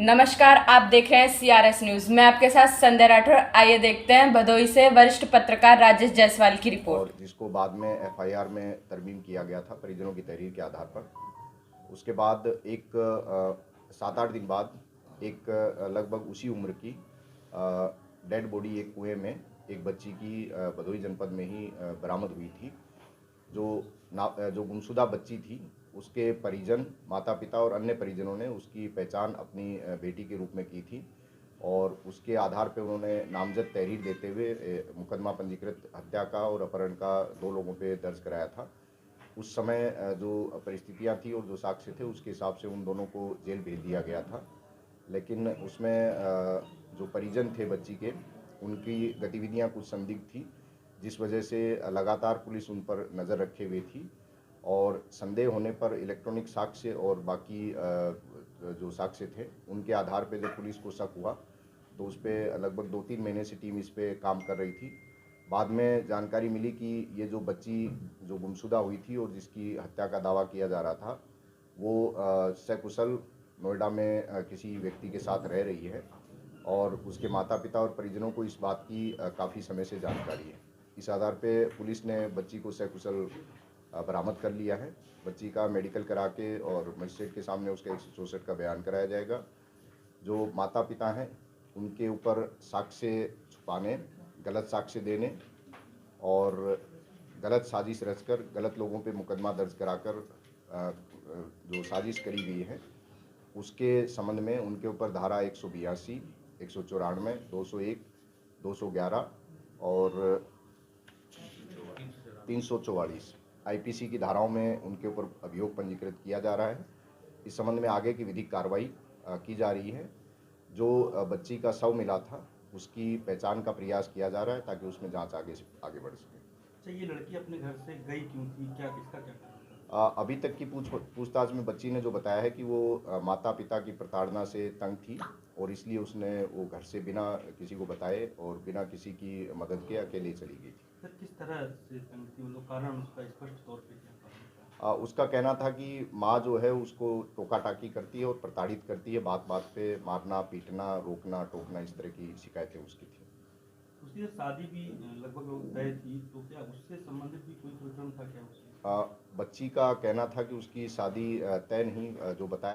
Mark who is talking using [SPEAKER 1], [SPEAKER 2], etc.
[SPEAKER 1] नमस्कार, आप देख रहे हैं CRS न्यूज। मैं आपके साथ संध्या राठौर। आइए देखते हैं भदोही से वरिष्ठ पत्रकार राजेश जायसवाल की रिपोर्ट।
[SPEAKER 2] और जिसको बाद में FIR में तरमीम किया गया था परिजनों की तहरीर के आधार पर। उसके बाद एक 7-8 दिन बाद एक लगभग उसी उम्र की डेड बॉडी एक कुएं में एक बच्ची की भदोही जनपद में ही बरामद हुई थी। जो गुमशुदा बच्ची थी उसके परिजन, माता पिता और अन्य परिजनों ने उसकी पहचान अपनी बेटी के रूप में की थी और उसके आधार पर उन्होंने नामजद तहरीर देते हुए मुकदमा पंजीकृत हत्या का और अपहरण का 2 लोगों पे दर्ज कराया था। उस समय जो परिस्थितियां थी और जो साक्ष्य थे उसके हिसाब से उन दोनों को जेल भेज दिया गया था। लेकिन उसमें जो परिजन थे बच्ची के, उनकी गतिविधियां कुछ संदिग्ध थी, जिस वजह से लगातार पुलिस उन पर नज़र रखे हुए थी और संदेह होने पर इलेक्ट्रॉनिक साक्ष्य और बाकी जो साक्ष्य थे उनके आधार पर जब पुलिस को शक हुआ तो उस पर लगभग 2-3 महीने से टीम इस पर काम कर रही थी। बाद में जानकारी मिली कि ये जो बच्ची जो गुमशुदा हुई थी और जिसकी हत्या का दावा किया जा रहा था वो सकुशल नोएडा में किसी व्यक्ति के साथ रह रही है और उसके माता पिता और परिजनों को इस बात की काफ़ी समय से जानकारी है। इस आधार पे पुलिस ने बच्ची को सकुशल बरामद कर लिया है। बच्ची का मेडिकल करा के और मजिस्ट्रेट के सामने उसका 164 का बयान कराया जाएगा। जो माता पिता हैं उनके ऊपर साक्ष्य छुपाने, गलत साक्ष्य देने और गलत साजिश रचकर गलत लोगों पे मुकदमा दर्ज कराकर जो साजिश करी गई है उसके संबंध में उनके ऊपर धारा 182, 194, 201, 211 और 344 IPC की धाराओं में उनके ऊपर अभियोग पंजीकृत किया जा रहा है। इस संबंध में आगे की विधिक कार्रवाई की जा रही है। जो बच्ची का शव मिला था उसकी पहचान का प्रयास किया जा रहा है ताकि उसमें जांच आगे बढ़ सके।
[SPEAKER 3] अच्छा, ये लड़की अपने घर से गई क्यों थी? क्या इसका क्या कारण था?
[SPEAKER 2] अभी तक की पूछताछ में बच्ची ने जो बताया है कि वो माता पिता की प्रताड़ना से तंग थी और इसलिए उसने वो घर से बिना किसी को बताए और बिना किसी की मदद के अकेले चली गई थी।
[SPEAKER 3] सर, किस तरह से तंग थी? मतलब कारण उसका स्पष्ट तौर पे क्या कारण था?
[SPEAKER 2] उसका कहना था कि माँ जो है उसको टोका टाकी करती है और प्रताड़ित करती है, बात बात पे मारना, पीटना, रोकना, टोकना, इस तरह की शिकायतें उसकी थी।
[SPEAKER 3] उसकी शादी भी लगभग तय थी, तो क्या उससे संबंधित भी कोई प्रकरण था क्या उससे?
[SPEAKER 2] बच्ची का कहना था कि उसकी शादी तय नहीं, जो बताया